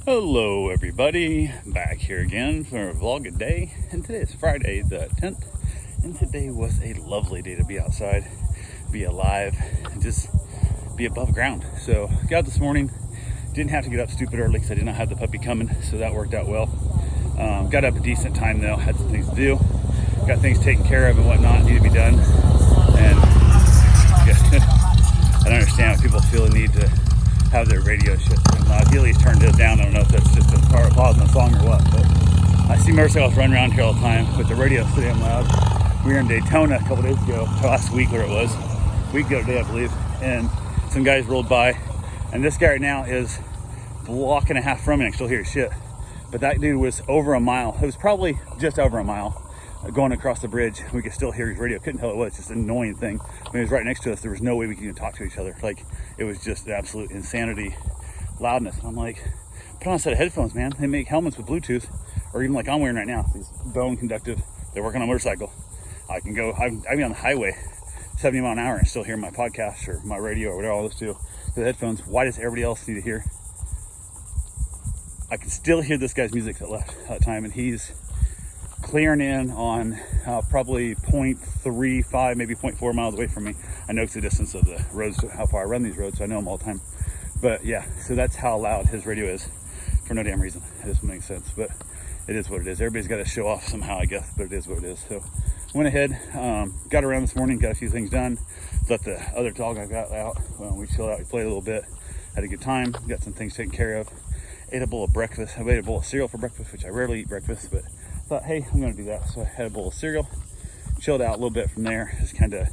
Hello everybody, back here again for a vlog a day, and today is Friday the 10th, and today was a lovely day to be outside, be alive, and just be above ground. So got up this morning, didn't have to get up stupid early because I did not have the puppy coming, so that worked out well. Got up a decent time though, had some things to do, got things taken care of and whatnot, need to be done, and I don't understand why people feel the need to have their radio shit loud. He at least turned it down. I don't know if that's just a pause in the song or what, but I see motorcycles run around here all the time with the radio so damn loud. We were in Daytona a couple days ago, last week where it was, a week ago today I believe, and some guys rolled by, and this guy right now is a block and a half from me. I can still hear his shit, but that dude was over a mile. It was probably just over a mile going across the bridge. We could still hear his radio. Couldn't tell it was just an annoying thing. When he was right next to us, there was no way we could even talk to each other. Like, it was just absolute insanity loudness. I'm like, put on a set of headphones, man. They make helmets with Bluetooth, or even like I'm wearing right now, these bone conductive. They're working on a motorcycle. I can go, I'd be on the highway 70 mile an hour and still hear my podcast or my radio or whatever all those do. The headphones, why does everybody else need to hear? I can still hear this guy's music that left that time, and he's clearing in on probably 0.35, maybe 0.4 miles away from me. I know it's the distance of the roads, how far I run these roads, so I know them all the time. But yeah, so that's how loud his radio is for no damn reason. It doesn't make sense, but it is what it is. Everybody's got to show off somehow, I guess, but it is what it is. So went ahead, got around this morning, got a few things done, let the other dog I got out. We chilled out, we played a little bit, had a good time, got some things taken care of. Ate a bowl of breakfast. I ate a bowl of cereal for breakfast, which I rarely eat breakfast, but thought, hey, I'm gonna do that. So I had a bowl of cereal, chilled out a little bit from there, just kind of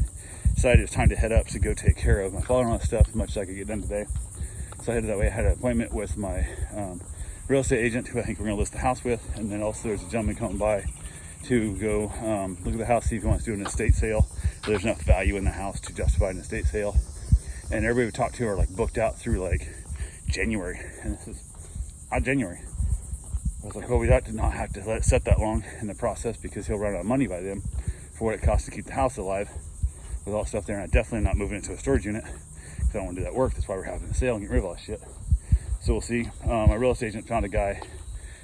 decided it was time to head up to go take care of my father-in-law stuff as much as I could get done today. So I headed that way. I had an appointment with my real estate agent, who I think we're gonna list the house with, and then also there's a gentleman coming by to go look at the house, see if he wants to do an estate sale. So there's enough value in the house to justify an estate sale. And everybody we talked to are like booked out through like January, and this is not January. I was like, well, we did not have to let it set that long in the process because he'll run out of money by then for what it costs to keep the house alive with all stuff there. And I'm definitely not moving it to a storage unit because I don't want to do that work. That's why we're having a sale and get rid of all that shit. So we'll see. My real estate agent found a guy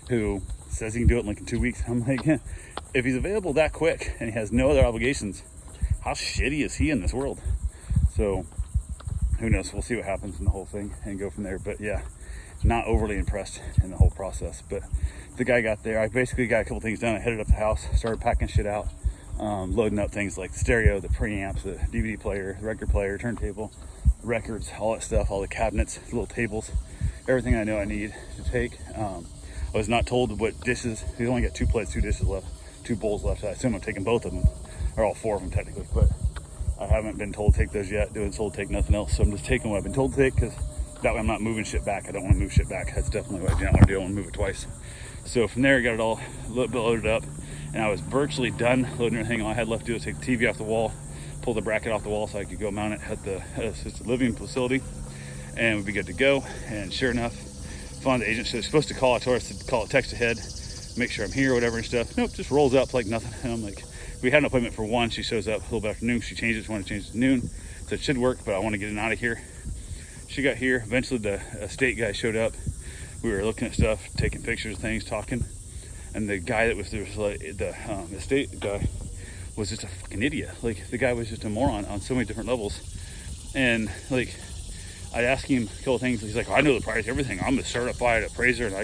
who says he can do it in like in 2 weeks. I'm like, yeah, if he's available that quick and he has no other obligations, how shitty is he in this world? So who knows? We'll see what happens in the whole thing and go from there. But yeah, not overly impressed in the whole process, but the guy got there. I basically got a couple things done. I headed up the house, started packing shit out, loading up things like the stereo, the preamps, the DVD player, the record player, turntable, records, all that stuff, all the cabinets, little tables, everything I know I need to take. I was not told what dishes. We only got 2 plates, 2 dishes left, 2 bowls left. I assume I'm taking both of them, or all 4 of them technically, but I haven't been told to take those yet. Been told to take nothing else, so I'm just taking what I've been told to take because that way I'm not moving shit back. I don't want to move shit back. That's definitely what I do not want to do. I want to move it twice. So from there, I got it all a little bit loaded up, and I was virtually done loading everything. All I had left to do was take the TV off the wall, pull the bracket off the wall so I could go mount it at the assisted living facility, and we'd be good to go. And sure enough, found the agent. So they're supposed to call. I told her to call a text ahead, make sure I'm here or whatever and stuff. Nope, just rolls up like nothing. And I'm like, we had an appointment for 1. She shows up a little bit after noon. She changed it. She wanted to change it to noon. So it should work, but I want to get it out of here. She got here. Eventually the estate guy showed up. We were looking at stuff, taking pictures of things, talking. And the guy that was there was like the estate guy was just a fucking idiot. Like, the guy was just a moron on so many different levels. And like, I asked him a couple things. He's like, I know the price of everything. I'm a certified appraiser, and I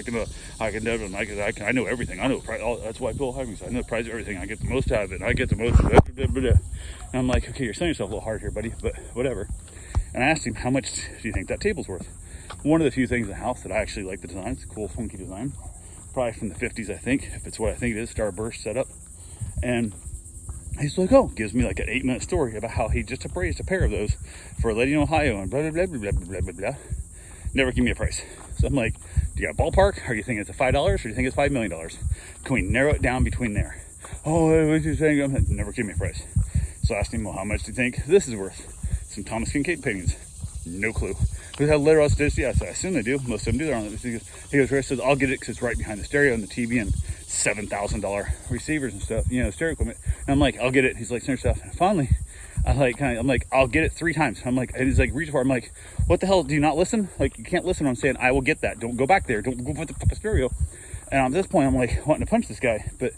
know everything. I know the price. That's why people hire me. So I know the price of everything. I get the most out of it. And I get the most of it. Blah, blah, blah. And I'm like, okay, you're selling yourself a little hard here, buddy, but whatever. And I asked him, how much do you think that table's worth? One of the few things in the house that I actually like the design. It's a cool, funky design. Probably from the 50s, I think, if it's what I think it is, Starburst setup. And he's like, oh, gives me like an 8-minute story about how he just appraised a pair of those for a lady in Ohio and blah, blah, blah, blah, blah, blah, blah, blah. Never give me a price. So I'm like, do you got a ballpark? Are you thinking it's a $5 or do you think it's $5 million? Can we narrow it down between there? Oh, what you saying? I'm like, never give me a price. So I asked him, well, how much do you think this is worth? Some Thomas Kincaid paintings. No clue. We have letter us this. Yes, I assume they do. Most of them do. They're on it. He goes, Chris says, I'll get it because it's right behind the stereo and the TV and $7,000 receivers and stuff, stereo equipment. And I'm like, I'll get it. He's like, send stuff. And finally, I'm like, I'll get it 3 times. I'm like, and he's like, reach for it. I'm like, what the hell? Do you not listen? Like, you can't listen. I'm saying, I will get that. Don't go back there. Don't go put the fucking stereo. And at this point, I'm like wanting to punch this guy. But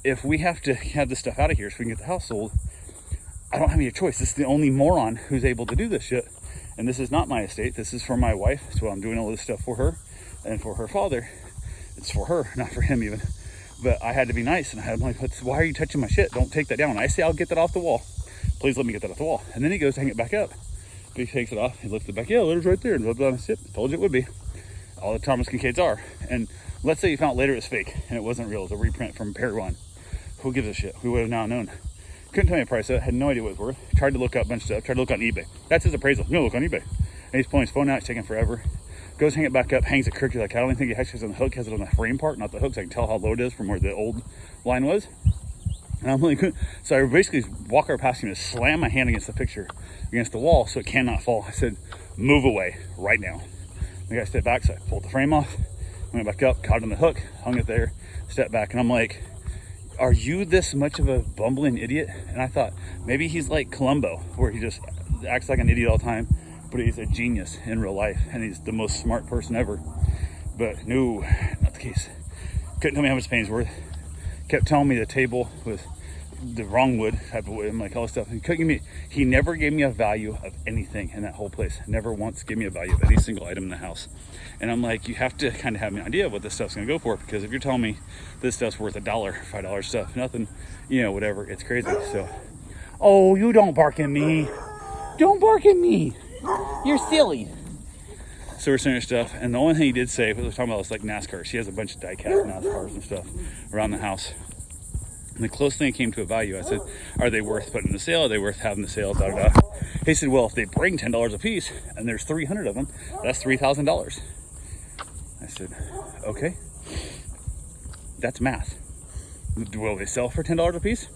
if we have to have this stuff out of here so we can get the house sold, I don't have any choice. This is the only moron who's able to do this shit. And this is not my estate. This is for my wife. So I'm doing all this stuff for her and for her father. It's for her, not for him even. But I had to be nice. And I'm like, why are you touching my shit? Don't take that down. I say, I'll get that off the wall. Please let me get that off the wall. And then he goes to hang it back up. But he takes it off. He lifts it back. Yeah, the letter's right there. And blah, blah, blah. Told you it would be. All the Thomas Kincaids are. And let's say you found out later it was fake and it wasn't real. It was a reprint from Perry One. Who gives a shit? We would have now known. Couldn't tell me a price. I had no idea what it was worth. Tried to look up a bunch of stuff. Tried to look on eBay. That's his appraisal. No, look on eBay. And he's pulling his phone out. It's taking forever. Goes hang it back up. Hangs a crook. He's like, I don't even think he actually has it on the hook. Has it on the frame part, not the hook. So I can tell how low it is from where the old line was. And I'm like, so I basically walk over past him and slam my hand against the picture, against the wall, so it cannot fall. I said, move away right now. The guy stepped back, so I pulled the frame off, went back up, caught it on the hook, hung it there, stepped back, and I'm like, are you this much of a bumbling idiot? And I thought maybe he's like Columbo, where he just acts like an idiot all the time, but he's a genius in real life, and he's the most smart person ever. But no, not the case. Couldn't tell me how much paint's worth. Kept telling me the table was the wrong wood type of wood, and like all this stuff. And he never gave me a value of anything in that whole place. Never once gave me a value of any single item in the house. And I'm like, you have to kind of have an idea of what this stuff's gonna go for, because if you're telling me this stuff's worth $1, $5 stuff, nothing, whatever, it's crazy. So, oh, you don't bark at me. Don't bark at me. You're silly. So we're saying stuff, and the only thing he did say, we were talking about was like NASCAR. She has a bunch of die-cast NASCARs and stuff around the house. And the closest thing I came to a value, I said, are they worth putting in the sale? Are they worth having the sale? Da, da, da. He said, well, if they bring $10 a piece and there's 300 of them, that's $3,000. I said, okay, that's math. Will they sell for $10 a piece?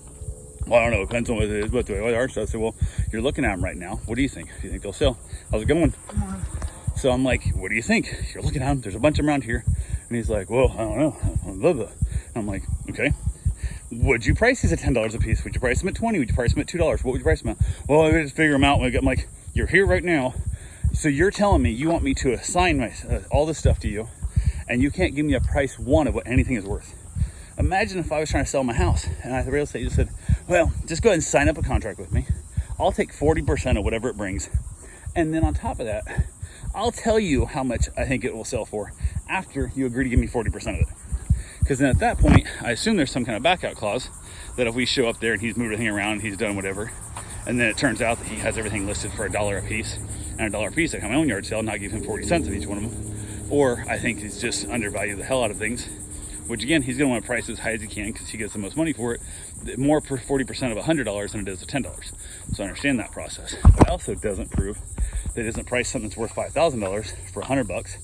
Well, I don't know. It depends on what it is, what they are. So I said, well, you're looking at them right now. What do you think? Do you think they'll sell? How's it going? So I'm like, what do you think? You're looking at them. There's a bunch of them around here. And he's like, well, I don't know. Blah, blah. And I'm like, okay. Would you price these at $10 a piece? Would you price them at $20? Would you price them at $2? What would you price them at? Well, I just figure them out. I'm like, you're here right now. So you're telling me you want me to assign all this stuff to you, and you can't give me a price one of what anything is worth. Imagine if I was trying to sell my house, and the real estate just said, well, just go ahead and sign up a contract with me. I'll take 40% of whatever it brings. And then on top of that, I'll tell you how much I think it will sell for after you agree to give me 40% of it. Because then at that point, I assume there's some kind of backout clause that if we show up there and he's moved everything around and he's done whatever, and then it turns out that he has everything listed for $1 a piece, and $1 a piece, I come my own yard sale and not give him 40 cents of each one of them. Or I think he's just undervalued the hell out of things, which again, he's going to want to price it as high as he can because he gets the most money for it. More for 40% of $100 than it is of $10. So I understand that process. But it also doesn't prove that it doesn't price something that's worth $5,000 for $100,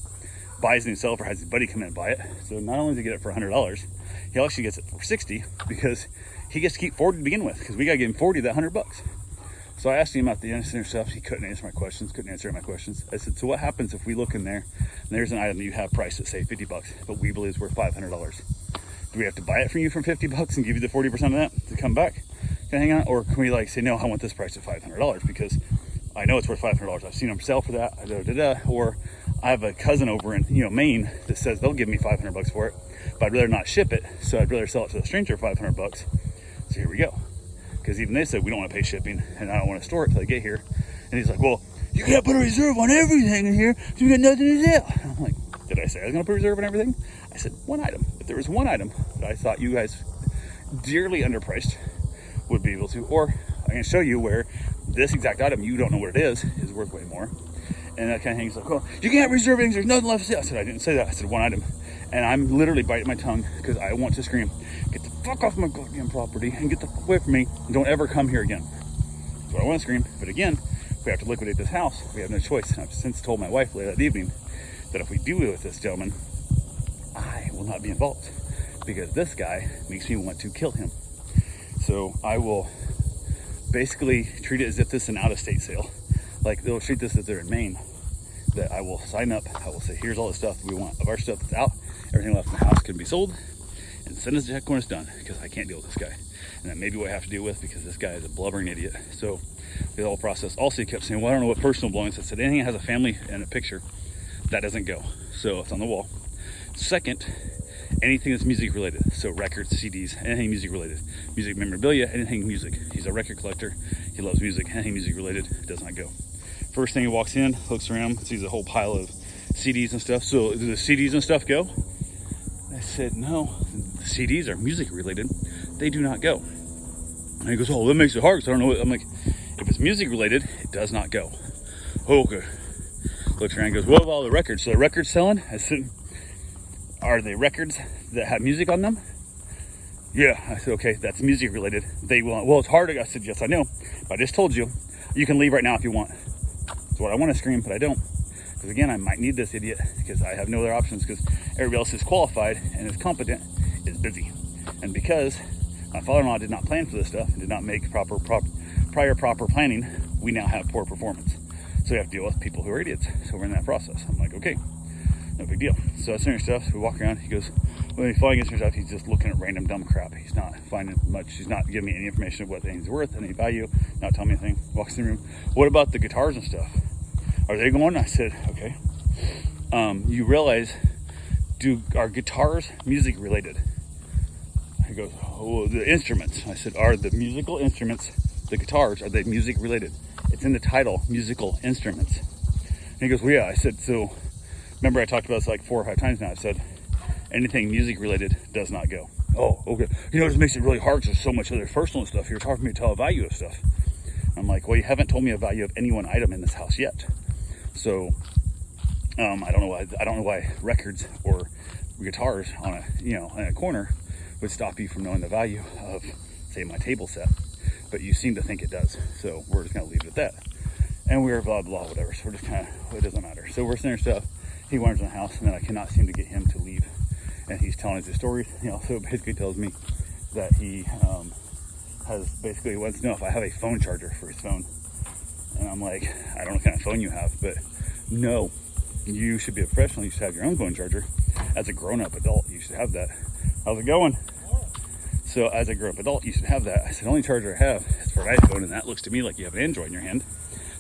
buys a new seller, has his buddy come in and buy it. So not only does he get it for $100, he actually gets it for $60 because he gets to keep 40 to begin with, because we got to give him 40 of that $100. So I asked him about the innocent stuff. He couldn't answer my questions, couldn't answer my questions. I said, so what happens if we look in there and there's an item that you have priced at say $50, but we believe it's worth $500? Do we have to buy it from you for $50 and give you the 40% of that to come back? Can I hang on? Or can we like say, no, I want this price at $500 because I know it's worth $500. I've seen them sell for that. Or I have a cousin over in Maine that says they'll give me $500 for it, but I'd rather not ship it. So I'd rather sell it to a stranger for $500. So here we go. Because even they said we don't want to pay shipping and I don't want to store it till I get here. And he's like, well, you can't put a reserve on everything in here, so we got nothing to sell. And I'm like, did I say I was going to put a reserve on everything? I said one item. If there was one item that I thought you guys dearly underpriced would be able to, or I can show you where this exact item, you don't know what it is worth way more. And that kind of thing's like, well, you can't reserve things, there's nothing left to sell. I said, I didn't say that. I said one item. And I'm literally biting my tongue because I want to scream, get the fuck off my goddamn property and get the fuck away from me. And don't ever come here again. So I want to scream. But again, if we have to liquidate this house, we have no choice. And I've since told my wife later that evening that if we do it with this gentleman, I will not be involved because this guy makes me want to kill him. So I will basically treat it as if this is an out-of-state sale. Like they'll treat this as they're in Maine. That I will sign up. I will say, here's all the stuff we want of our stuff that's out. Everything left in the house can be sold. and send us a check when it's done, because I can't deal with this guy. And that may be what I have to deal with, because this guy is a blubbering idiot. So the whole process. Also, he kept saying, well, I don't know what personal belongings. I said, anything that has a family and a picture, that doesn't go. So it's on the wall. Second, anything that's music related. So records, CDs, anything music related. Music memorabilia, anything music. He's a record collector. He loves music. Anything music related does not go. First thing he walks in, looks around, sees a whole pile of CDs and stuff. So do the CDs and stuff go? I said, no, the CDs are music related. They do not go. And he goes, oh, that makes it hard, because I don't know what. I'm like, if it's music related, it does not go. Okay. Looks around and goes, what about all the records? So the records selling? I said, are they records that have music on them? Yeah. I said, okay, that's music related. They will. Well, it's hard. I said, yes, I know. But I just told you, you can leave right now if you want. That's what I want to scream, but I don't. Because again, I might need this idiot, because I have no other options, because everybody else is qualified and is competent, is busy. And because my father-in-law did not plan for this stuff and did not make proper planning, we now have poor performance. So we have to deal with people who are idiots. So we're in that process. I'm like, okay, no big deal. So I send her stuff. We walk around. He goes, when he finally gets her stuff, he's just looking at random dumb crap. He's not finding much. He's not giving me any information of what things are worth, any value, not telling me anything. Walks in the room. What about the guitars and stuff? Are they going? I said, okay. You realize, are guitars music related? He goes, oh, the instruments. I said, are the musical instruments, the guitars, are they music related? It's in the title, musical instruments. And he goes, well, yeah. I said, so remember I talked about this like 4 or 5 times now. I said, anything music related does not go. Oh, okay. You know, it just makes it really hard because there's so much other personal stuff. You're talking to me to tell a value of stuff. I'm like, well, you haven't told me a value of any one item in this house yet. So I don't know why records or guitars on in a corner would stop you from knowing the value of, say, my table set. But you seem to think it does. So we're just gonna leave it at that. And we're blah blah whatever. So we're just kind of, it doesn't matter. So we're sending stuff. He wanders in the house, and then I cannot seem to get him to leave. And he's telling us his stories. He also basically tells me that he wants to know if I have a phone charger for his phone. And I'm like, I don't know what kind of phone you have, but no, you should be a professional. You should have your own phone charger. As a grown-up adult, you should have that. How's it going? So as a grown-up adult, you should have that. I said, the only charger I have is for an iPhone, and that looks to me like you have an Android in your hand.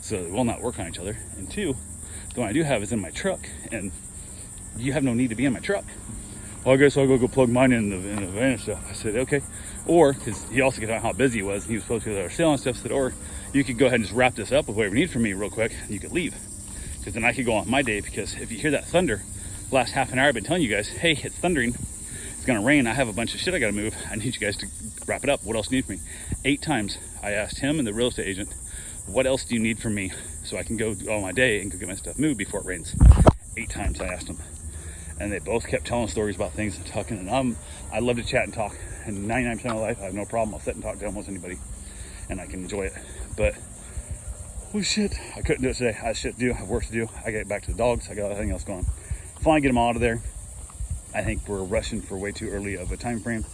So they will not work on each other. And 2, the one I do have is in my truck, and you have no need to be in my truck. Well, I guess I'll go plug mine in the van and stuff. I said, okay. Or, because he also got out how busy he was, and he was supposed to go to our sale and stuff, said, or you could go ahead and just wrap this up with whatever you need from me real quick, and you could leave. Because then I could go on my day, because if you hear that thunder, the last half an hour I've been telling you guys, hey, it's thundering, it's gonna rain, I have a bunch of shit I gotta move, I need you guys to wrap it up, what else do you need from me? 8 times I asked him and the real estate agent, what else do you need from me so I can go on my day and go get my stuff moved before it rains? 8 times I asked them. And they both kept telling stories about things and talking, and I love to chat and talk, and 99% of my life I have no problem. I'll sit and talk to almost anybody and I can enjoy it. But oh shit, I couldn't do it today. I had shit to do, I have work to do, I gotta get back to the dogs, I got everything else going. Finally get them all out of there. I think we're rushing for way too early of a time frame.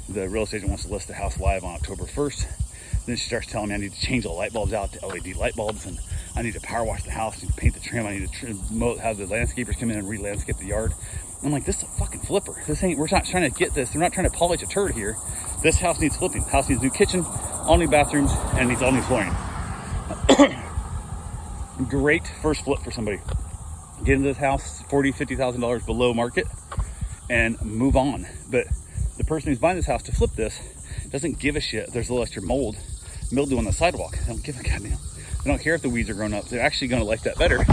The real estate agent wants to list the house live on October 1st. Then she starts telling me I need to change all the light bulbs out to LED light bulbs, and I need to power wash the house, I need to paint the trim, I need to have the landscapers come in and re-landscape the yard. I'm like, this is a fucking flipper. We're not trying to get this. They're not trying to polish a turd here. This house needs flipping. The house needs a new kitchen, all new bathrooms, and needs all new flooring. Great first flip for somebody. Get into this house, $40,000, $50,000 below market, and move on. But the person who's buying this house to flip this doesn't give a shit. There's a little extra mildew on the sidewalk. They don't give a goddamn. They don't care if the weeds are growing up. They're actually going to like that better,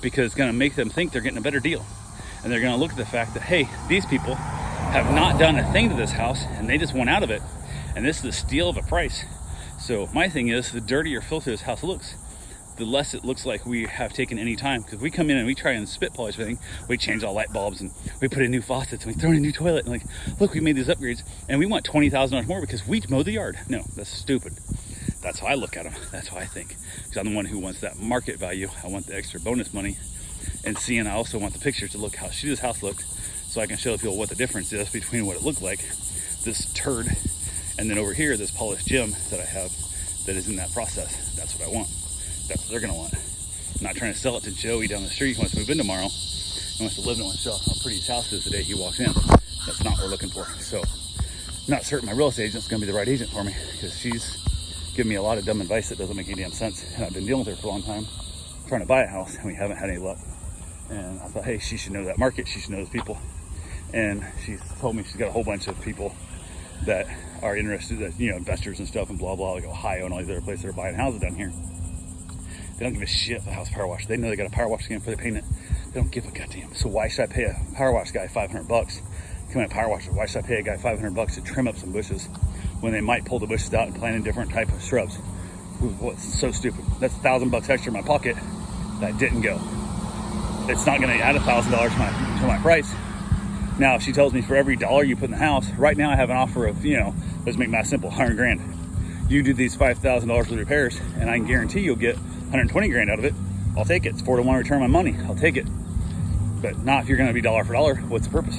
because it's going to make them think they're getting a better deal. And they're going to look at the fact that, hey, these people have not done a thing to this house, and they just went out of it, and this is a steal of a price. So my thing is, the dirtier, filthier this house looks, the less it looks like we have taken any time. Because we come in and we try and spit polish everything, we change all light bulbs, and we put in new faucets, and we throw in a new toilet, and like, look, we made these upgrades, and we want $20,000 more because we mowed the yard. No, that's stupid. That's how I look at them. That's how I think. Because I'm the one who wants that market value. I want the extra bonus money. And I also want the pictures to look how shitty this house looked, so I can show people what the difference is between what it looked like, this turd, and then over here, this polished gem that I have that is in that process. That's what I want. That's what they're gonna want. I'm not trying to sell it to Joey down the street who wants to move in tomorrow and wants to live in it and show how pretty his house is the day he walks in. That's not what we're looking for. So not certain my real estate agent's going to be the right agent for me, because she's giving me a lot of dumb advice that doesn't make any damn sense. And I've been dealing with her for a long time, trying to buy a house, and we haven't had any luck. And I thought, hey, she should know that market. She should know those people. And she told me she's got a whole bunch of people that are interested, that, you know, investors and stuff and blah, blah, like Ohio and all these other places that are buying houses down here. They don't give a shit if the house power wash. They know they got a power wash again before they paint it. They don't give a goddamn. So why should I pay a power wash guy $500? Come in a power washer. Why should I pay a guy $500 to trim up some bushes when they might pull the bushes out and plant a different type of shrubs? What's so stupid? That's $1,000 extra in my pocket that didn't go. It's not going to add $1,000 to my price. Now, if she tells me for every dollar you put in the house, right now I have an offer of, you know, let's make math simple, 100 grand. You do these $5,000 worth of repairs, and I can guarantee you'll get 120 grand out of it. I'll take it. It's 4-to-1 return on my money. I'll take it. But not if you're going to be dollar for dollar. What's the purpose?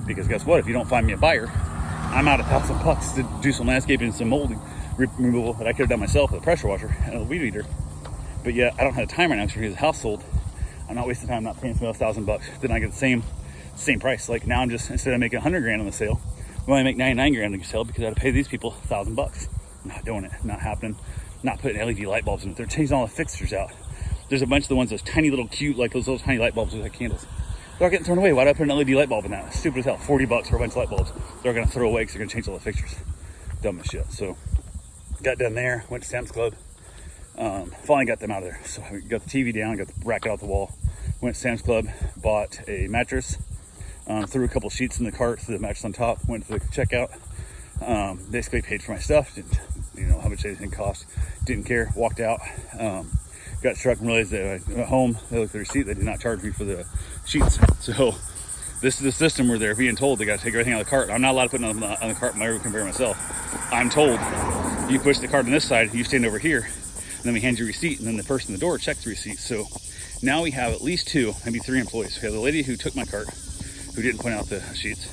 Because guess what? If you don't find me a buyer, I'm out $1,000 to do some landscaping and some molding removal that I could have done myself with a pressure washer and a weed eater. But yet I don't have the time right now to get the house sold. I'm not wasting time not paying somebody else $1,000. Then I get the same price. Like now I'm just, instead of making 100 grand on the sale, we only make 99 grand on the sale because I had to pay these people $1,000. Not doing it. Not happening. Not putting LED light bulbs in it. They're changing all the fixtures out. There's a bunch of the ones, those tiny little cute, like those little tiny light bulbs with like candles. They're all getting thrown away. Why do I put an LED light bulb in that? Stupid as hell. $40 for a bunch of light bulbs. They're going to throw away because they're going to change all the fixtures. Dumb as shit. So got done there. Went to Sam's Club. Finally got them out of there. So I got the TV down. Got the bracket out the wall. Went to Sam's Club. Bought a mattress. Threw a couple sheets in the cart. Threw the mattress on top. Went to the checkout. Basically paid for my stuff. Didn't, you know, how much anything cost. Didn't care. Walked out. Got struck and realized that at home, they looked at the receipt, they did not charge me for the sheets. So this is the system where they're being told they got to take everything out of the cart. I'm not allowed to put it on the cart in my conveyor myself. I'm told, you push the cart on this side, you stand over here, and then we hand you a receipt, and then the person at the door checks the receipt. So now we have at least 2, maybe 3 employees. We have the lady who took my cart, who didn't point out the sheets.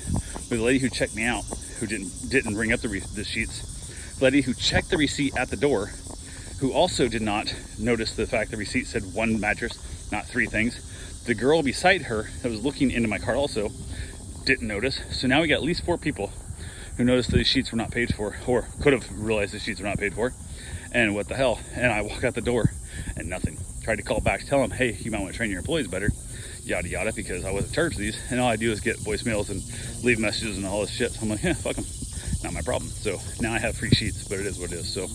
We have the lady who checked me out, who didn't bring up the sheets. The lady who checked the receipt at the door, who also did not notice the fact the receipt said 1 mattress, not 3 things. The girl beside her that was looking into my cart also didn't notice. So now we got at least 4 people who noticed that the sheets were not paid for, or could have realized the sheets were not paid for. And what the hell? And I walk out the door and nothing. Tried to call back to tell them, hey, you might want to train your employees better, yada yada, because I wasn't charged these. And all I do is get voicemails and leave messages and all this shit. So I'm like, yeah, fuck them. Not my problem. So now I have free sheets, but it is what it is. So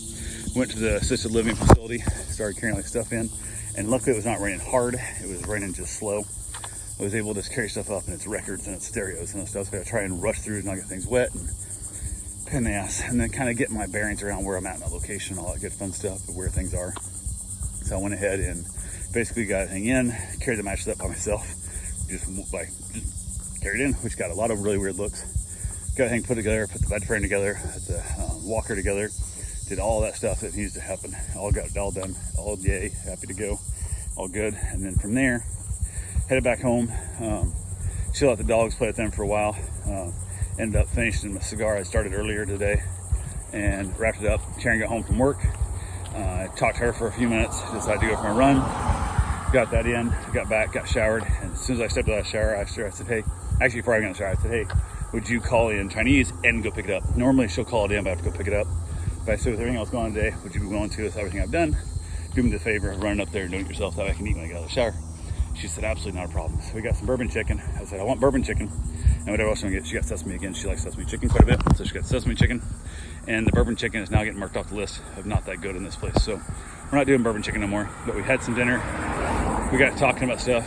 went to the assisted living facility, started carrying like stuff in, and luckily it was not raining hard. It was raining just slow. I was able to just carry stuff up, and it's records and it's stereos and stuff. So I gotta try and rush through and not get things wet and pain in the ass, and then kind of get my bearings around where I'm at in that location, all that good fun stuff, but where things are. So I went ahead and basically got everything in, carried the mattress up by myself, just carried in, which got a lot of really weird looks. Got everything put together, put the bed frame together, put the walker together, did all that stuff that needs to happen. All got it all done, all yay, happy to go, all good. And then from there, headed back home, chill out the dogs, play with them for a while. Ended up finishing my cigar I started earlier today and wrapped it up. Karen got home from work. I talked to her for a few minutes, decided to go for my run. Got that in, got back, got showered. And as soon as I stepped out of the shower, I said, hey, actually before I got in the shower, I said, hey, would you call in Chinese and go pick it up? Normally she'll call it in, but I have to go pick it up. But I said, with everything else going on today, would you be willing to, with everything I've done, do me the favor of running up there and doing it yourself so I can eat when I get out of the shower? She said, absolutely not a problem. So we got some bourbon chicken. I said, I want bourbon chicken. And whatever else I'm gonna get, she got sesame again. She likes sesame chicken quite a bit. So she got sesame chicken. And the bourbon chicken is now getting marked off the list of not that good in this place. So we're not doing bourbon chicken no more, but we had some dinner. We got talking about stuff.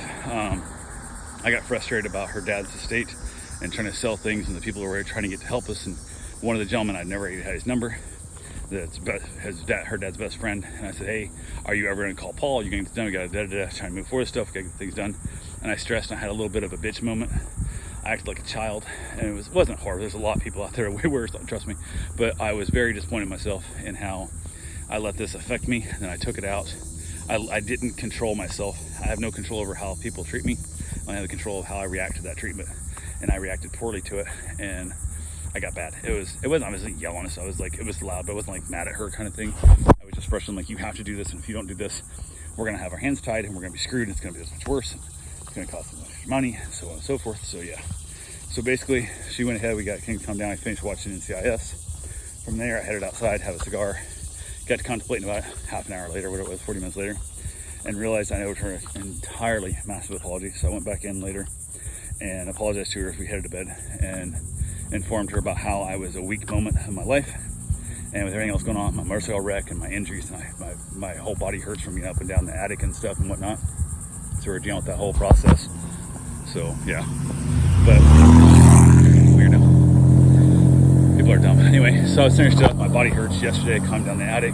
I got frustrated about her dad's estate and trying to sell things, and the people who were trying to get to help us. And one of the gentlemen, I'd never had his number. That's her dad's best friend. And I said, hey, are you ever going to call Paul? You're going to get this done. We got to try to move forward stuff. We got to get things done. And I stressed, and I had a little bit of a bitch moment. I acted like a child, and it wasn't horrible. There's a lot of people out there way worse, trust me. But I was very disappointed in myself in how I let this affect me, and I took it out. I didn't control myself. I have no control over how people treat me. I have the control of how I react to that treatment, and I reacted poorly to it, and I got bad. I wasn't yelling, so I was like, it was loud, but I wasn't like mad at her kind of thing. I was just frustrated, like, you have to do this, and if you don't do this, we're gonna have our hands tied, and we're gonna be screwed, and it's gonna be this much worse. It's gonna cost us much money, so on and so forth. So yeah. So basically, she went ahead, we got King's Come Down, I finished watching NCIS. From there, I headed outside, had a cigar, got to contemplating about half an hour later, whatever it was, 40 minutes later, and realized I owed her an entirely massive apology. So I went back in later and apologized to her as we headed to bed and informed her about how I was a weak moment of my life. And with everything else going on, my motorcycle wreck and my injuries, and my whole body hurts from being up and down the attic and stuff and whatnot. So we're dealing with that whole process. So yeah, but weirdo. People are dumb. Anyway, so I was finished up. My body hurts yesterday. I climbed down the attic.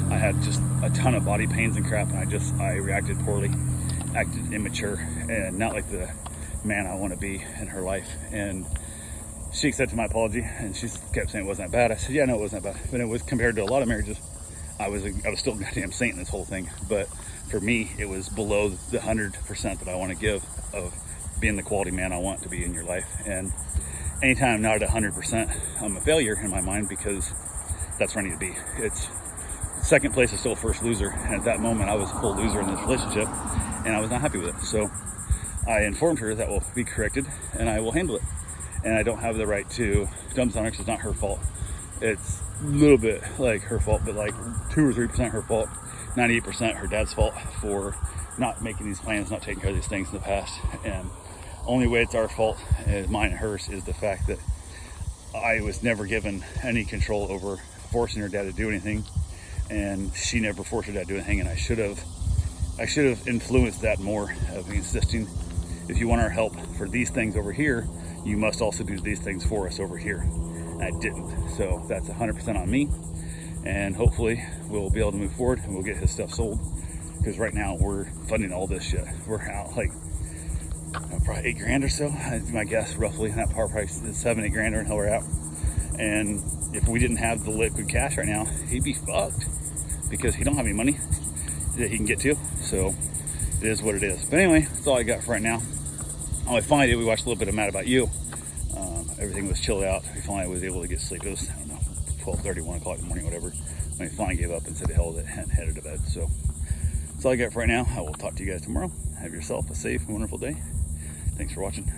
I had just a ton of body pains and crap, and I reacted poorly, acted immature, and not like the man I want to be in her life. And she accepted my apology, and she kept saying it wasn't that bad. I said, yeah, no, it wasn't that bad. But it was, compared to a lot of marriages, I was still a goddamn saint in this whole thing. But for me, it was below the 100% that I want to give of being the quality man I want to be in your life. And anytime I'm not at 100%, I'm a failure in my mind, because that's where I need to be. It's second place is still first loser. And at that moment, I was a full loser in this relationship, and I was not happy with it. So I informed her that will be corrected, and I will handle it. And I don't have the right to dump on her, because it's not her fault. It's a little bit like her fault, but like 2 or 3% her fault. 98% her dad's fault for not making these plans, not taking care of these things in the past. And only way it's our fault, mine and hers, is the fact that I was never given any control over forcing her dad to do anything, and she never forced her dad to do anything. And I should have influenced that more, of insisting, if you want our help for these things over here, you must also do these things for us over here. And I didn't. So that's 100% on me. And hopefully we'll be able to move forward, and we'll get his stuff sold. Because right now we're funding all this shit. We're out like probably $8 grand or so. My guess, roughly. That power price is $7-8 grand or how we're out. And if we didn't have the liquid cash right now, he'd be fucked, because he don't have any money that he can get to. So it is what it is. But anyway, that's all I got for right now. Oh, I finally did. We watched a little bit of Mad About You. Everything was chilled out. We finally was able to get sleep. It was, I don't know, 12:30, 1 o'clock in the morning, whatever. When we finally gave up and said the hell with it and headed to bed. So that's all I got for right now. I will talk to you guys tomorrow. Have yourself a safe and wonderful day. Thanks for watching.